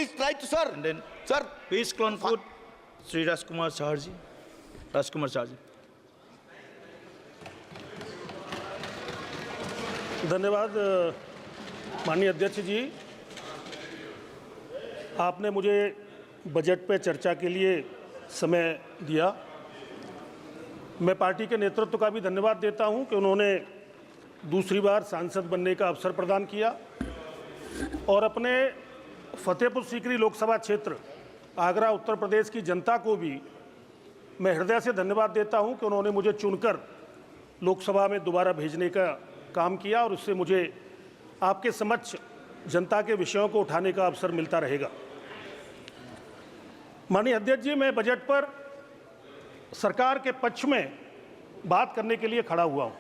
please try to, sir. And then, Sir, please conclude, Sri Rajkumar Saharji. Rajkumar Saharji. धन्यवाद माननीय अध्यक्ष जी, आपने मुझे बजट पे चर्चा के लिए समय दिया। मैं पार्टी के नेतृत्व का भी धन्यवाद देता हूं कि उन्होंने दूसरी बार सांसद बनने का अवसर प्रदान किया और अपने फतेहपुर सीकरी लोकसभा क्षेत्र आगरा उत्तर प्रदेश की जनता को भी मैं हृदय से धन्यवाद देता हूं कि उन्होंने मुझे चुनकर लोकसभा में दोबारा भेजने का काम किया और उससे मुझे आपके समक्ष जनता के विषयों को उठाने का अवसर मिलता रहेगा। माननीय अध्यक्ष जी, मैं बजट पर सरकार के पक्ष में बात करने के लिए खड़ा हुआ हूं।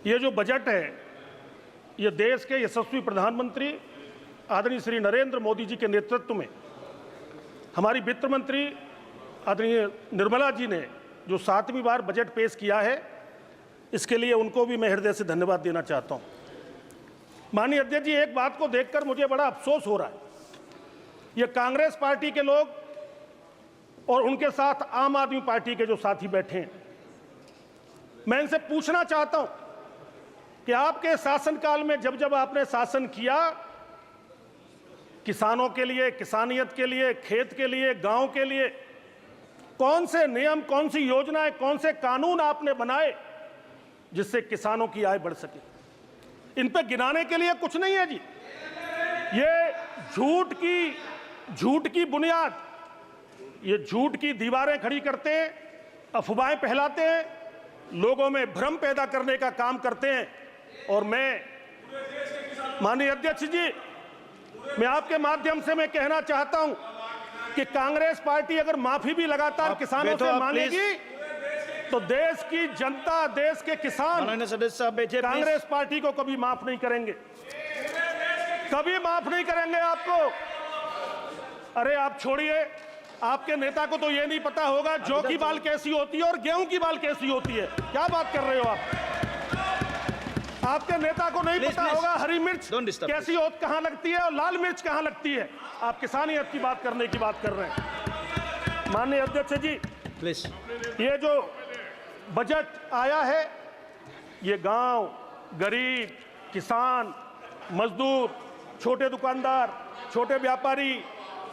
ये जो बजट है, ये देश के यशस्वी प्रधानमंत्री आदरणीय श्री नरेंद्र मोदी जी के नेतृत्व में हमारी वित्त मंत्री आदरणीय निर्मला जी ने जो 7वीं बार बजट पेश किया है, इसके लिए उनको भी मैं हृदय से धन्यवाद देना चाहता हूं। माननीय अध्यक्ष जी, एक बात को देखकर मुझे बड़ा अफसोस हो रहा है। ये कांग्रेस पार्टी के लोग और उनके साथ आम आदमी पार्टी के जो साथी बैठे हैं, मैं इनसे पूछना चाहता हूं कि आपके शासनकाल में जब जब आपने शासन किया, किसानों के लिए, किसानियत के लिए, खेत के लिए, गांव के लिए कौन से नियम, कौन सी योजनाएं, कौन से कानून आपने बनाए जिससे किसानों की आय बढ़ सके? इन पे गिनाने के लिए कुछ नहीं है जी। ये झूठ की बुनियाद, ये झूठ की दीवारें खड़ी करते हैं, अफवाहें फैलाते हैं, लोगों में भ्रम पैदा करने का काम करते हैं। और मैं माननीय अध्यक्ष जी, मैं आपके माध्यम से मैं कहना चाहता हूं कि कांग्रेस पार्टी अगर माफी भी लगातार किसानों से मांगेगी तो देश की जनता, देश के किसान कांग्रेस पार्टी को कभी माफ नहीं करेंगे, कभी माफ नहीं करेंगे आपको। अरे आप छोड़िए, आपके नेता को तो ये नहीं पता होगा जौ की बाल कैसी होती है और गेहूं की बाल कैसी होती है। क्या बात कर रहे हो आप? आपके नेता को नहीं पता होगा हरी मिर्च कैसी कहां लगती है और लाल मिर्च कहां लगती है। आप किसानियत की बात करने की बात कर रहे हैं। माननीय अध्यक्ष जी, प्लीज, ये जो बजट आया है, ये गांव, गरीब, किसान, मजदूर, छोटे दुकानदार, छोटे व्यापारी,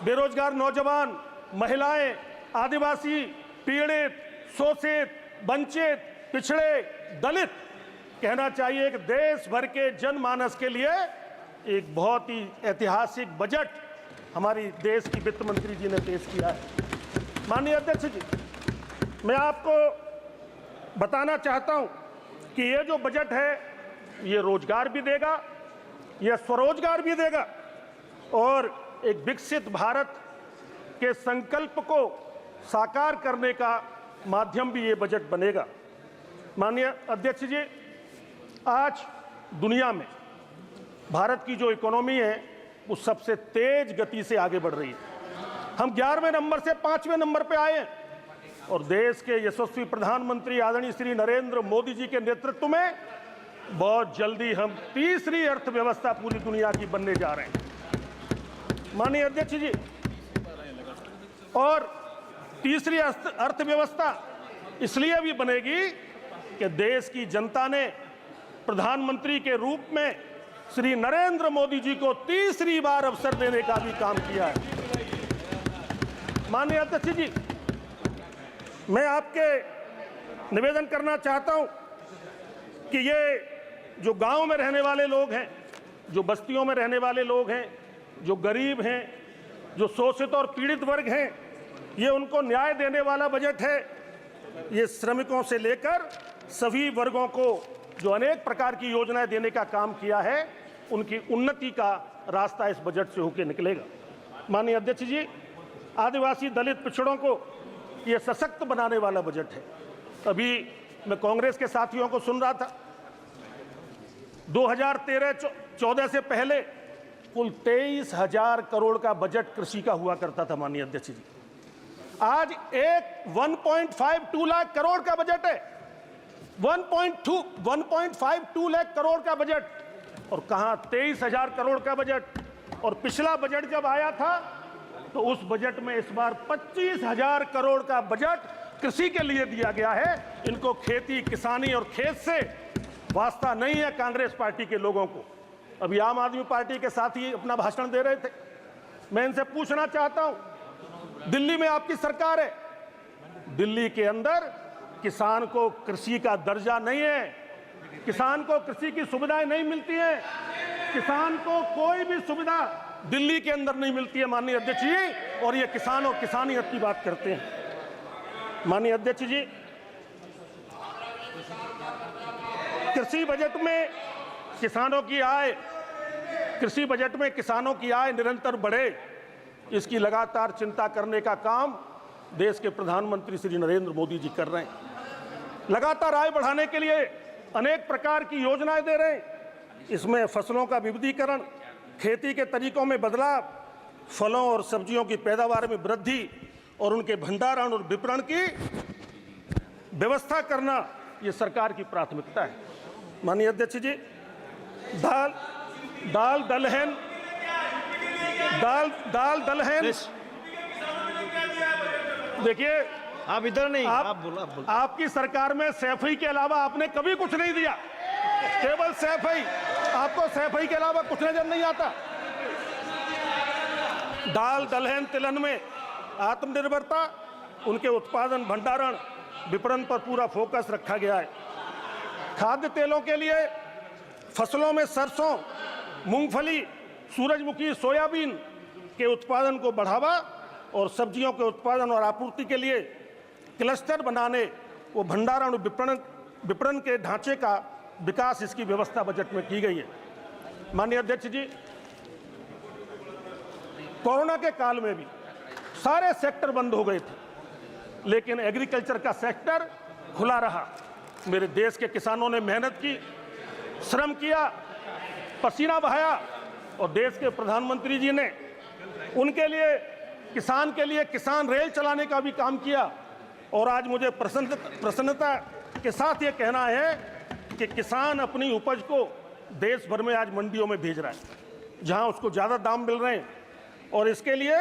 बेरोजगार नौजवान, महिलाएं, आदिवासी, पीड़ित, शोषित, वंचित, पिछड़े, दलित, कहना चाहिए कि देश भर के जनमानस के लिए एक बहुत ही ऐतिहासिक बजट हमारी देश की वित्त मंत्री जी ने पेश किया है। माननीय अध्यक्ष जी, मैं आपको बताना चाहता हूं कि ये जो बजट है, ये रोजगार भी देगा, ये स्वरोजगार भी देगा और एक विकसित भारत के संकल्प को साकार करने का माध्यम भी ये बजट बनेगा। माननीय अध्यक्ष जी, आज दुनिया में भारत की जो इकोनॉमी है वो सबसे तेज गति से आगे बढ़ रही है। हम 11वें नंबर से 5वें नंबर पे आए हैं और देश के यशस्वी प्रधानमंत्री आदरणीय श्री नरेंद्र मोदी जी के नेतृत्व में बहुत जल्दी हम तीसरी अर्थव्यवस्था पूरी दुनिया की बनने जा रहे हैं। माननीय अध्यक्ष जी, और तीसरी अर्थव्यवस्था इसलिए भी बनेगी कि देश की जनता ने प्रधानमंत्री के रूप में श्री नरेंद्र मोदी जी को तीसरी बार अवसर देने का भी काम किया है। माननीय अध्यक्ष जी, मैं आपके निवेदन करना चाहता हूं कि ये जो गांव में रहने वाले लोग हैं, जो बस्तियों में रहने वाले लोग हैं, जो गरीब हैं, जो शोषित और पीड़ित वर्ग हैं, ये उनको न्याय देने वाला बजट है। ये श्रमिकों से लेकर सभी वर्गों को जो अनेक प्रकार की योजनाएं देने का काम किया है, उनकी उन्नति का रास्ता इस बजट से होकर निकलेगा। माननीय अध्यक्ष जी, आदिवासी, दलित, पिछड़ों को ये सशक्त बनाने वाला बजट है। अभी मैं कांग्रेस के साथियों को सुन रहा था, 2013-14 से पहले कुल 23,000 करोड़ का बजट कृषि का हुआ करता था। माननीय अध्यक्ष जी, आज 1.52 लाख करोड़ का बजट है। 1.52 लाख करोड़ का बजट, और कहां 23,000 करोड़ का बजट। और पिछला बजट जब आया था तो उस बजट में इस बार 25,000 करोड़ का बजट कृषि के लिए दिया गया है। इनको खेती, किसानी और खेत से वास्ता नहीं है कांग्रेस पार्टी के लोगों को। अभी आम आदमी पार्टी के साथ ही अपना भाषण दे रहे थे। मैं इनसे पूछना चाहता हूं, दिल्ली में आपकी सरकार है, दिल्ली के अंदर किसान को कृषि का दर्जा नहीं है, किसान को कृषि की सुविधाएं नहीं मिलती हैं, किसान को कोई भी सुविधा दिल्ली के अंदर नहीं मिलती है माननीय अध्यक्ष जी। और ये किसान और किसानियत की बात करते हैं। माननीय अध्यक्ष जी, कृषि बजट में किसानों की आय, कृषि बजट में किसानों की आय निरंतर बढ़े, इसकी लगातार चिंता करने का काम देश के प्रधानमंत्री श्री नरेंद्र मोदी जी कर रहे हैं। लगातार आय बढ़ाने के लिए अनेक प्रकार की योजनाएं दे रहे हैं। इसमें फसलों का विविधीकरण, खेती के तरीकों में बदलाव, फलों और सब्जियों की पैदावार में वृद्धि और उनके भंडारण और विपणन की व्यवस्था करना ये सरकार की प्राथमिकता है। माननीय अध्यक्ष जी, दाल दलहन देखिए, आप इधर नहीं, आप बोलो। आपकी सरकार में सैफई के अलावा आपने कभी कुछ नहीं दिया, केवल सैफई। आपको सैफई के अलावा कुछ नजर नहीं आता। दाल दलहन तिलहन में आत्मनिर्भरता, उनके उत्पादन, भंडारण, विपणन पर पूरा फोकस रखा गया है। खाद्य तेलों के लिए फसलों में सरसों, मूंगफली, सूरजमुखी, सोयाबीन के उत्पादन को बढ़ावा और सब्जियों के उत्पादन और आपूर्ति के लिए क्लस्टर बनाने, वो भंडारण और विपणन के ढांचे का विकास, इसकी व्यवस्था बजट में की गई है। माननीय अध्यक्ष जी, कोरोना के काल में भी सारे सेक्टर बंद हो गए थे, लेकिन एग्रीकल्चर का सेक्टर खुला रहा। मेरे देश के किसानों ने मेहनत की, श्रम किया, पसीना बहाया और देश के प्रधानमंत्री जी ने उनके लिए, किसान के लिए किसान रेल चलाने का भी काम किया। और आज मुझे प्रसन्नता के साथ ये कहना है कि किसान अपनी उपज को देश भर में आज मंडियों में भेज रहा है, जहां उसको ज़्यादा दाम मिल रहे हैं। और इसके लिए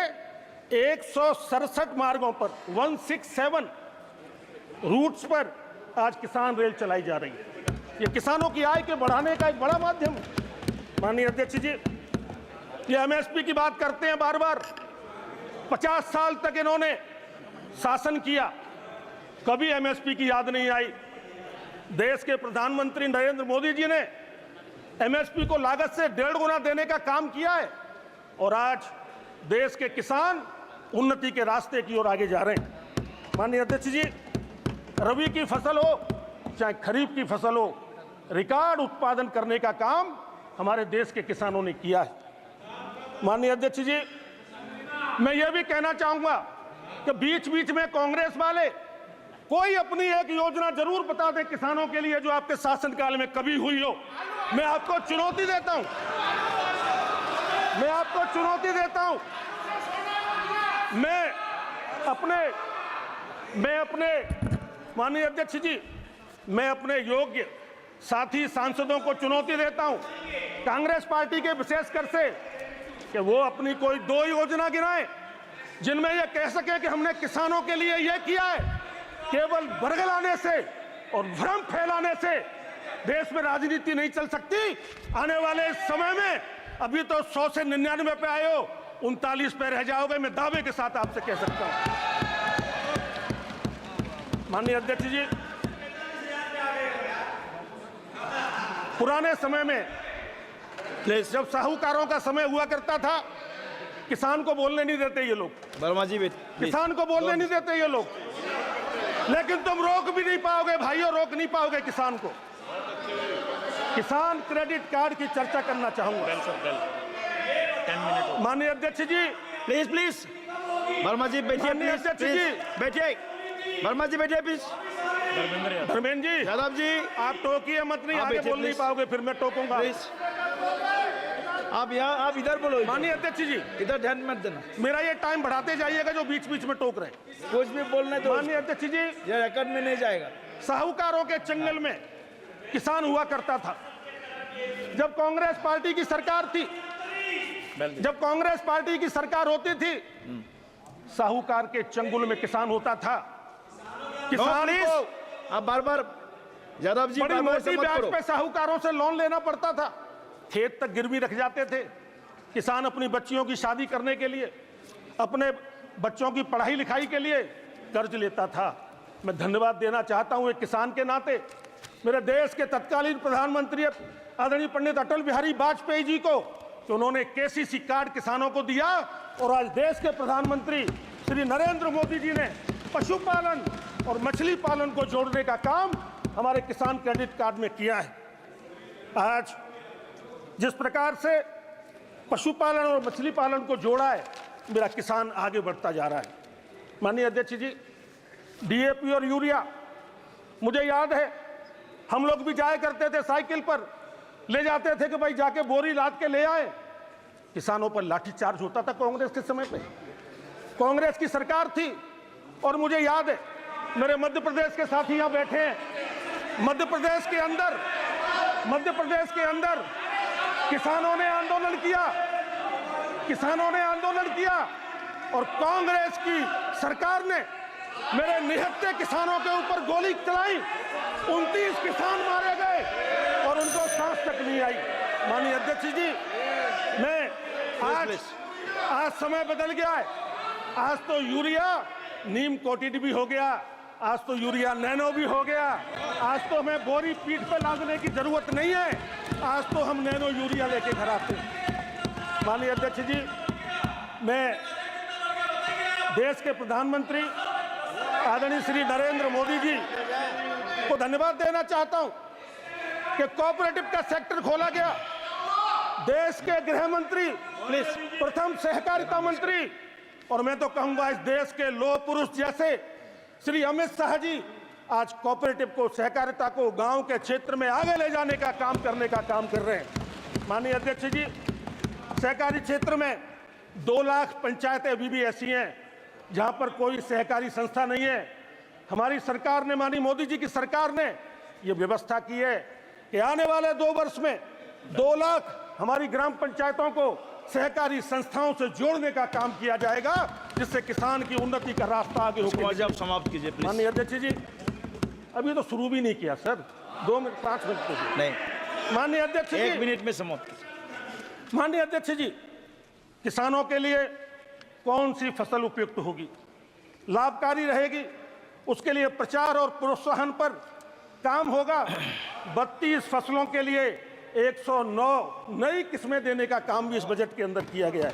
167 मार्गों पर 167 रूट्स पर आज किसान रेल चलाई जा रही है। ये किसानों की आय के बढ़ाने का एक बड़ा माध्यम है। माननीय अध्यक्ष जी, ये एमएसपी की बात करते हैं बार बार। 50 साल तक इन्होंने शासन किया, कभी एमएसपी की याद नहीं आई। देश के प्रधानमंत्री नरेंद्र मोदी जी ने एमएसपी को लागत से 1.5 गुना देने का काम किया है और आज देश के किसान उन्नति के रास्ते की ओर आगे जा रहे हैं। माननीय अध्यक्ष जी, रबी की फसल हो चाहे खरीफ की फसल हो, रिकॉर्ड उत्पादन करने का काम हमारे देश के किसानों ने किया है। माननीय अध्यक्ष जी, मैं यह भी कहना चाहूंगा कि बीच बीच में कांग्रेस वाले कोई अपनी एक योजना जरूर बता दें किसानों के लिए जो आपके शासनकाल में कभी हुई हो। मैं आपको चुनौती देता हूं, मैं आपको चुनौती देता हूं। मैं अपने माननीय अध्यक्ष जी, मैं अपने योग्य साथी सांसदों को चुनौती देता हूं, कांग्रेस पार्टी के विशेषकर से, कि वो अपनी कोई 2 योजना गिनाएं जिनमें यह कह सके कि हमने किसानों के लिए यह किया है। केवल बरगलाने से और भ्रम फैलाने से देश में राजनीति नहीं चल सकती। आने वाले समय में अभी तो 100 से 99 पे आए हो, 39 पे रह जाओगे, मैं दावे के साथ आपसे कह सकता हूं। माननीय अध्यक्ष जी, पुराने समय में जब साहूकारों का समय हुआ करता था, किसान को बोलने नहीं देते ये लोग, वर्मा जी, किसान को बोलने नहीं देते ये लोग, लेकिन तुम रोक भी नहीं पाओगे भाइयों, रोक नहीं पाओगे किसान को। किसान क्रेडिट कार्ड की चर्चा करना चाहूंगा। माननीय अध्यक्ष जी, प्लीज वर्मा जी बैठिए, माननीय अध्यक्ष जी बैठिए, वर्मा जी बैठिए प्लीज। धर्मेंद्र जी, यादव जी, आप टोकिए मत, नहीं आप आगे बैठिए, बोल नहीं please। पाओगे, फिर मैं टोकूंगा। आप यहाँ, आप इधर बोलो। माननीय अध्यक्ष जी, इधर ध्यान मत देना, मेरा ये टाइम बढ़ाते जाइएगा जो बीच बीच में टोक रहे हैं। कुछ भी बोलना तो माननीय अध्यक्ष जी, ये रिकॉर्ड में नहीं जाएगा। साहूकारों के चंगल में किसान हुआ करता था। जब कांग्रेस पार्टी की सरकार थी जब कांग्रेस पार्टी की सरकार होती थी, साहूकार के चंगुल में किसान होता था। किसान आप बार-बार यादव जी बड़ी बार-बार मोटी ऐसे मत ब्याज करो। पे साहूकारों से लोन लेना पड़ता था, खेत तक गिरवी रख जाते थे। किसान अपनी बच्चियों की शादी करने के लिए, अपने बच्चों की पढ़ाई लिखाई के लिए कर्ज लेता था। मैं धन्यवाद देना चाहता हूं एक किसान के नाते मेरे देश के तत्कालीन प्रधानमंत्री आदरणीय पंडित अटल बिहारी वाजपेयी जी को, कि उन्होंने केसीसी कार्ड किसानों को दिया, और आज देश के प्रधानमंत्री श्री नरेंद्र मोदी जी ने पशुपालन और मछली पालन को जोड़ने का काम हमारे किसान क्रेडिट कार्ड में किया है। आज जिस प्रकार से पशुपालन और मछली पालन को जोड़ा है, मेरा किसान आगे बढ़ता जा रहा है। माननीय अध्यक्ष जी, डीएपी और यूरिया, मुझे याद है हम लोग भी जाया करते थे, साइकिल पर ले जाते थे कि भाई जाके बोरी लाद के ले आए। किसानों पर लाठीचार्ज होता था कांग्रेस के समय पे। कांग्रेस की सरकार थी, और मुझे याद है मेरे मध्य प्रदेश के साथी यहाँ बैठे हैं। मध्य प्रदेश के अंदर किसानों ने आंदोलन किया, और कांग्रेस की सरकार ने मेरे निहत्थे किसानों के ऊपर गोली चलाई। 29 किसान मारे गए और उनको सांस तक नहीं आई। माननीय अध्यक्ष जी, मैं आज समय बदल गया है। आज तो यूरिया नीम कोटेड भी हो गया, आज तो यूरिया नैनो भी हो गया। आज तो हमें बोरी पीठ पर लादने की जरूरत नहीं है, आज तो हम नैनो यूरिया लेके घर आते हैं। माननीय अध्यक्ष जी, मैं देश के प्रधानमंत्री आदरणीय श्री नरेंद्र मोदी जी को धन्यवाद देना चाहता हूं कि कोऑपरेटिव का सेक्टर खोला गया। देश के गृह मंत्री, प्रथम सहकारिता मंत्री, और मैं तो कहूंगा इस देश के लौह पुरुष जैसे श्री अमित शाह जी आज कोऑपरेटिव को, सहकारिता को गांव के क्षेत्र में आगे ले जाने का काम करने का काम कर रहे हैं। माननीय अध्यक्ष जी, सहकारी क्षेत्र में 2 लाख पंचायतें अभी भी ऐसी हैं जहां पर कोई सहकारी संस्था नहीं है। हमारी सरकार ने, माननीय मोदी जी की सरकार ने ये व्यवस्था की है कि आने वाले 2 वर्ष में 2 लाख हमारी ग्राम पंचायतों को सहकारी संस्थाओं से जोड़ने का काम किया जाएगा, जिससे किसान की उन्नति का रास्ता आगे होगा। आप समाप्त कीजिए प्लीज। माननीय अध्यक्ष जी, अभी तो शुरू भी नहीं किया सर, 2 मिनट 5 मिनट तो नहीं। माननीय अध्यक्ष जी, 1 मिनट में समाप्त कीजिए। माननीय अध्यक्ष जी, किसानों के लिए कौन सी फसल उपयुक्त होगी, लाभकारी रहेगी, उसके लिए प्रचार और प्रोत्साहन पर काम होगा। 32 फसलों के लिए 109 नई किस्में देने का काम भी इस बजट के अंदर किया गया है।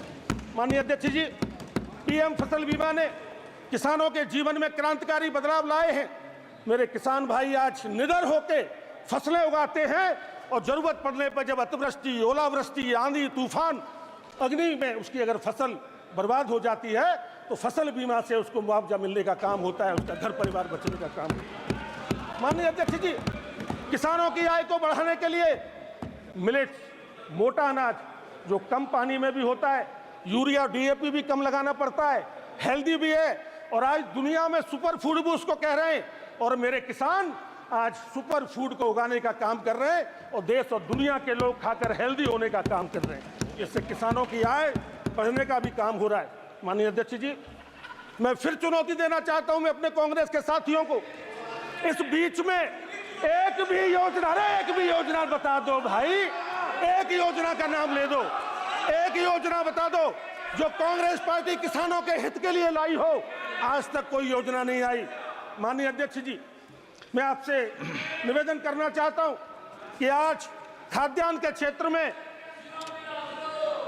माननीय अध्यक्ष जी, पीएम फसल बीमा ने किसानों के जीवन में क्रांतिकारी बदलाव लाए हैं। मेरे किसान भाई आज निडर होकर फसलें उगाते हैं, और जरूरत पड़ने पर जब अतिवृष्टि, ओलावृष्टि, आंधी तूफान, अग्नि में उसकी अगर फसल बर्बाद हो जाती है तो फसल बीमा से उसको मुआवजा मिलने का काम होता है, उसका घर परिवार बचने का काम होता है। माननीय अध्यक्ष जी, किसानों की आय को बढ़ाने के लिए मिलेट्स, मोटा अनाज जो कम पानी में भी होता है, यूरिया डीएपी भी कम लगाना पड़ता है, हेल्दी भी है, और आज दुनिया में सुपर फूड भी उसको कह रहे हैं, और मेरे किसान आज सुपर फूड को उगाने का काम कर रहे हैं, और देश और दुनिया के लोग खाकर हेल्दी होने का काम कर रहे हैं। इससे किसानों की आय बढ़ने का भी काम हो रहा है। माननीय अध्यक्ष जी, मैं फिर चुनौती देना चाहता हूं मैं अपने कांग्रेस के साथियों को, इस बीच में एक भी योजना बता दो भाई, एक योजना का नाम ले दो, एक योजना बता दो जो कांग्रेस पार्टी किसानों के हित के लिए लाई हो। आज तक कोई योजना नहीं आई। माननीय अध्यक्ष जी, मैं आपसे निवेदन करना चाहता हूं कि आज खाद्यान्न के क्षेत्र में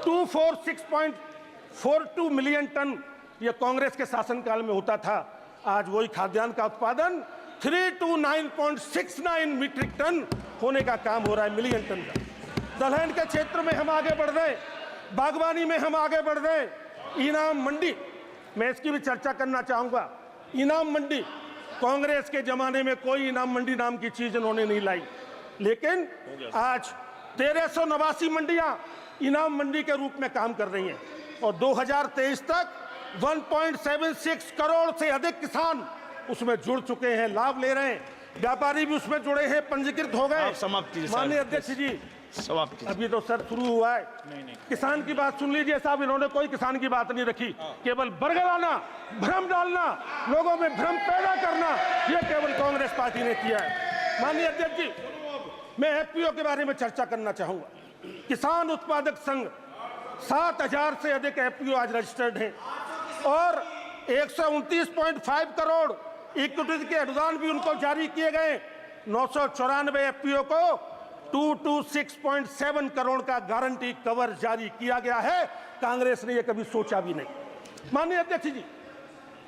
246.42 मिलियन टन ये कांग्रेस के शासनकाल में होता था, आज वही खाद्यान्न का उत्पादन 329.69 मीट्रिक टन होने का काम हो रहा है, मिलियन टन का। दलहन के क्षेत्र में हम आगे बढ़ रहे हैं, बागवानी में हम आगे बढ़ रहे हैं। इनाम मंडी, मैं इसकी भी चर्चा करना चाहूंगा। इनाम मंडी, कांग्रेस के जमाने में कोई इनाम मंडी नाम की चीज इन्होंने नहीं लाई, लेकिन आज 1389 मंडियां इनाम मंडी के रूप में काम कर रही हैं, और 2023 तक 1.76 करोड़ से अधिक किसान उसमें जुड़ चुके हैं, लाभ ले रहे हैं। व्यापारी भी उसमें जुड़े हैं, पंजीकृत हो गए। समाप्त कीजिए। माननीय अध्यक्ष जी, समाप्त कीजिए। अभी तो सर शुरू हुआ है। किसान की बात सुन लीजिए साहब, इन्होंने कोई किसान की बात नहीं रखी। केवल बरगलाना, भ्रम डालना, लोगों में भ्रम पैदा करना, ये केवल कांग्रेस पार्टी ने किया है। माननीय अध्यक्ष जी, मैं एफपीओ के बारे में चर्चा करना चाहूंगा। किसान उत्पादक संघ 7,000 से अधिक एफपीओ आज रजिस्टर्ड हैं और 129.5 करोड़ इक्विटी के अनुदान भी उनको जारी किए गए। 994 एफपीओ को 226.7 करोड़ का गारंटी कवर जारी किया गया है। कांग्रेस ने यह कभी सोचा भी नहीं। माननीय अध्यक्ष जी,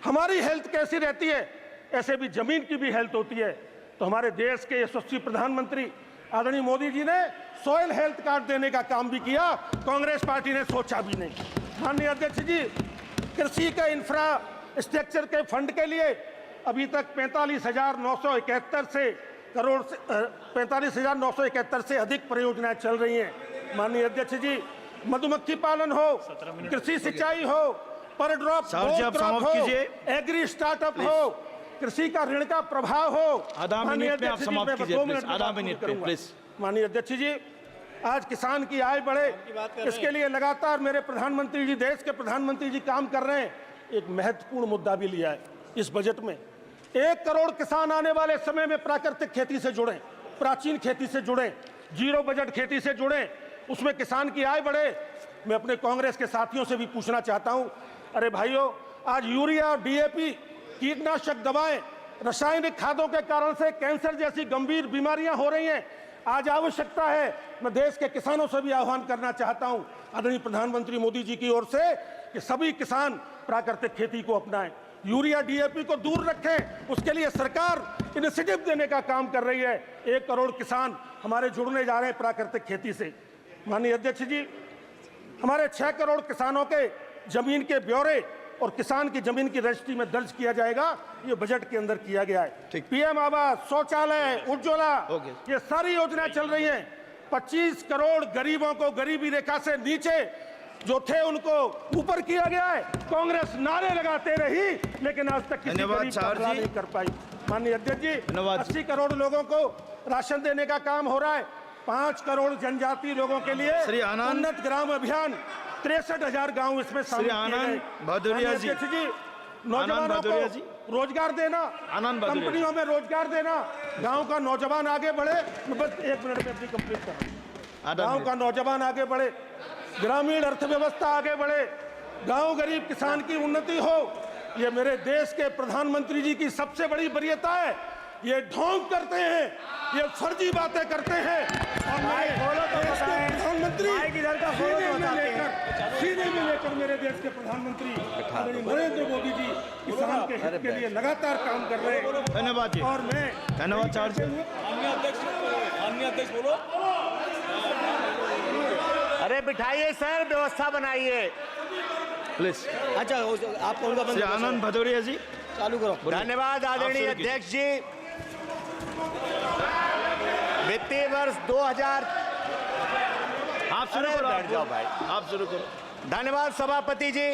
हमारी हेल्थ कैसी रहती है, ऐसे भी जमीन की भी हेल्थ होती है। तो हमारे देश के यशस्वी प्रधानमंत्री आदरणीय मोदी जी ने सॉइल हेल्थ कार्ड देने का काम भी किया, कांग्रेस पार्टी ने सोचा भी नहीं। माननीय अध्यक्ष जी, कृषि के इंफ्रास्ट्रक्चर के फंड के लिए अभी तक 45,971 से करोड़ से 45,971 से अधिक परियोजनाएं चल रही हैं। माननीय अध्यक्ष जी, मधुमक्खी पालन हो, कृषि सिंचाई हो, पर ड्रॉप समाप्त कीजिए। एग्री स्टार्टअप हो, कृषि का ऋण का प्रभाव हो। आधा मिनट में आप समाप्त कीजिए प्लीज। आधा मिनट पे प्लीज। माननीय अध्यक्ष जी, आज किसान की आय बढ़े, इसके लिए लगातार मेरे प्रधानमंत्री जी, देश के प्रधानमंत्री जी काम कर रहे हैं। एक महत्वपूर्ण मुद्दा भी लिया है इस बजट में। 1 करोड़ किसान आने वाले समय में प्राकृतिक खेती से जुड़ें, प्राचीन खेती से जुड़ें, जीरो बजट खेती से जुड़ें, उसमें किसान की आय बढ़े। मैं अपने कांग्रेस के साथियों से भी पूछना चाहता हूं, अरे भाइयों, आज यूरिया, डीएपी, कीटनाशक दवाएं, रासायनिक खादों के कारण से कैंसर जैसी गंभीर बीमारियां हो रही हैं। आज आवश्यकता है, मैं देश के किसानों से भी आह्वान करना चाहता हूं आदरणीय प्रधानमंत्री मोदी जी की ओर से कि सभी किसान प्राकृतिक खेती को अपनाएं, यूरिया डीएपी को दूर रखें। उसके लिए सरकार इनिशिएटिव देने का काम कर रही है। 1 करोड़ किसान हमारे जुड़ने जा रहे हैं प्राकृतिक खेती से। माननीय अध्यक्ष जी, हमारे 6 करोड़ किसानों के जमीन के ब्यौरे और किसान की जमीन की रजिस्ट्री में दर्ज किया जाएगा। ये बजट के अंदर किया गया है। पीएम आवास, शौचालय, उज्ज्वला, ये सारी योजनाएं चल रही हैं। 25 करोड़ गरीबों को गरीबी रेखा से नीचे जो थे उनको ऊपर किया गया है। कांग्रेस नारे लगाते रही, लेकिन आज तक किसी गरीब का भला नहीं कर पाई। माननीय अध्यक्ष जी, 80 करोड़ लोगों को राशन देने का काम हो रहा है। 5 करोड़ जनजातीय लोगों के लिए उन्नत ग्राम अभियान, 63,000 गांव इसमें शामिल किए गए। भदौरिया जी, नौजवानों को रोजगार देना, कंपनियों में रोजगार देना, गांव का नौजवान आगे बढ़े। मैं बस 1 मिनट में अपनी कंप्लीट करूं। गांव का नौजवान आगे बढ़े, ग्रामीण अर्थव्यवस्था आगे बढ़े, गांव गरीब किसान की उन्नति हो। ये मेरे देश के प्रधानमंत्री जी की सबसे बड़ी वरीयता है। ये ढोंग करते हैं, ये फर्जी बातें करते हैं और प्रधानमंत्री सीधे में लेकर मेरे देश के प्रधानमंत्री नरेंद्र मोदी जी किसान के हित के लिए लगातार काम कर रहे हैं। धन्यवाद जी। और मैं धन्यवाद चार्ज। अन्य अध्यक्ष बोलो। अरे बिठाइए सर, व्यवस्था बनाइए प्लीज। अच्छा, आप कौन का श्री आनंद भदौरिया जी चालू करो। धन्यवाद आदरणीय अध्यक्ष जी। वित्तीय वर्ष 2000 आप शुरू करो। बैठ जाओ भाई, आप शुरू करो। धन्यवाद सभापति जी।